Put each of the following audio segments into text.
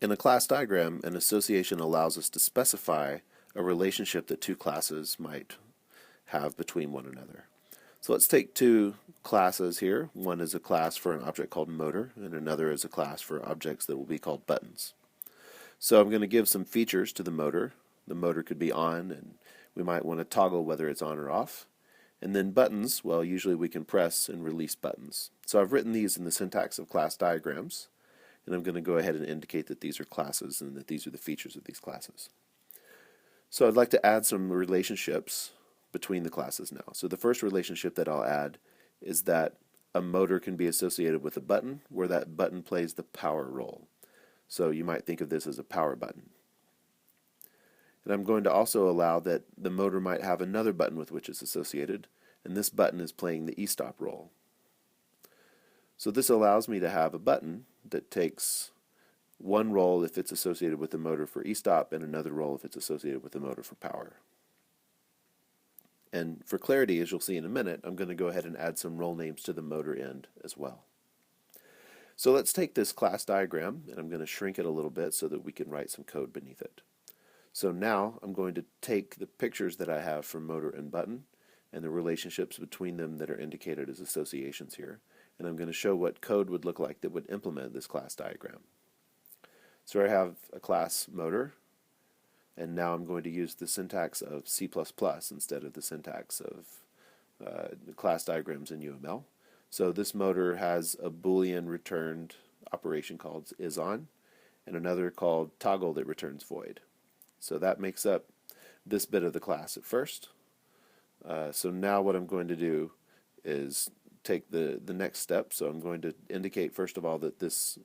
In a class diagram, an association allows us to specify a relationship that two classes might have between one another. So let's take two classes here. One is a class for an object called motor, and another is a class for objects that will be called buttons. So I'm going to give some features to the motor. The motor could be on, and we might want to toggle whether it's on or off. And then buttons, well, usually we can press and release buttons. So I've written these in the syntax of class diagrams, and I'm going to go ahead and indicate that these are classes and that these are the features of these classes. So I'd like to add some relationships between the classes now. So the first relationship that I'll add is that a motor can be associated with a button where that button plays the power role. So you might think of this as a power button. And I'm going to also allow that the motor might have another button with which it's associated, and this button is playing the e-stop role. So this allows me to have a button that takes one role if it's associated with the motor for e-stop and another role if it's associated with the motor for power. And for clarity, as you'll see in a minute, I'm going to go ahead and add some role names to the motor end as well. So let's take this class diagram, and I'm going to shrink it a little bit so that we can write some code beneath it. So now I'm going to take the pictures that I have from motor and button and the relationships between them that are indicated as associations here, and I'm going to show what code would look like that would implement this class diagram. So I have a class motor, and now I'm going to use the syntax of C++ instead of the syntax of the class diagrams in UML. So this motor has a Boolean returned operation called isOn and another called toggle that returns void. So that makes up this bit of the class at first. So now what I'm going to do is take the next step. So I'm going to indicate first of all that this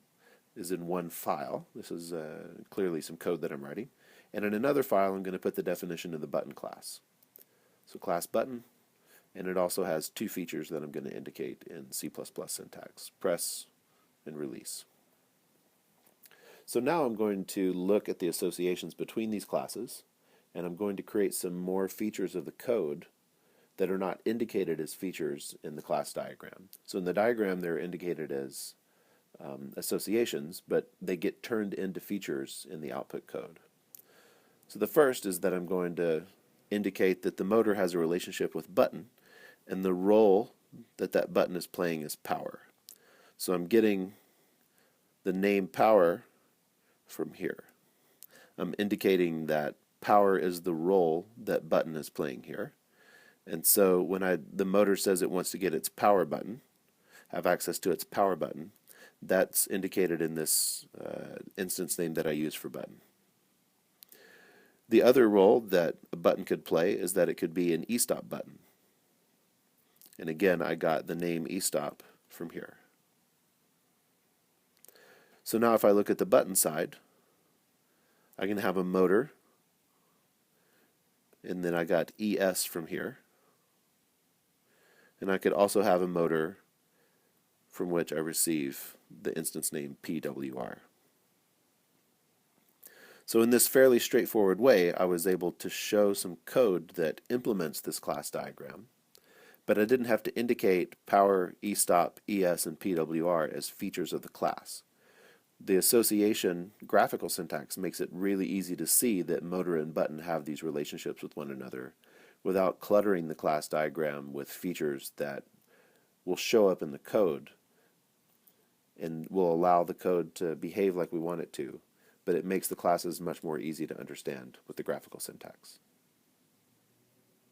is in one file. This is clearly some code that I'm writing. And in another file I'm going to put the definition of the button class. So class button, and it also has two features that I'm going to indicate in C++ syntax, press and release. So now I'm going to look at the associations between these classes, and I'm going to create some more features of the code that are not indicated as features in the class diagram. So in the diagram they're indicated as associations, but they get turned into features in the output code. So the first is that I'm going to indicate that the motor has a relationship with button, and the role that that button is playing is power. So I'm getting the name power from here. I'm indicating that power is the role that button is playing here. And so when the motor says it wants to get its power button, have access to its power button, that's indicated in this instance name that I use for button. The other role that a button could play is that it could be an e-stop button. And again, I got the name e-stop from here. So now if I look at the button side, I can have a motor, and then I got ES from here. And I could also have a motor from which I receive the instance name PWR. So in this fairly straightforward way, I was able to show some code that implements this class diagram, but I didn't have to indicate power, e-stop, ES, and PWR as features of the class. The association graphical syntax makes it really easy to see that motor and button have these relationships with one another without cluttering the class diagram with features that will show up in the code and will allow the code to behave like we want it to, but it makes the classes much more easy to understand with the graphical syntax.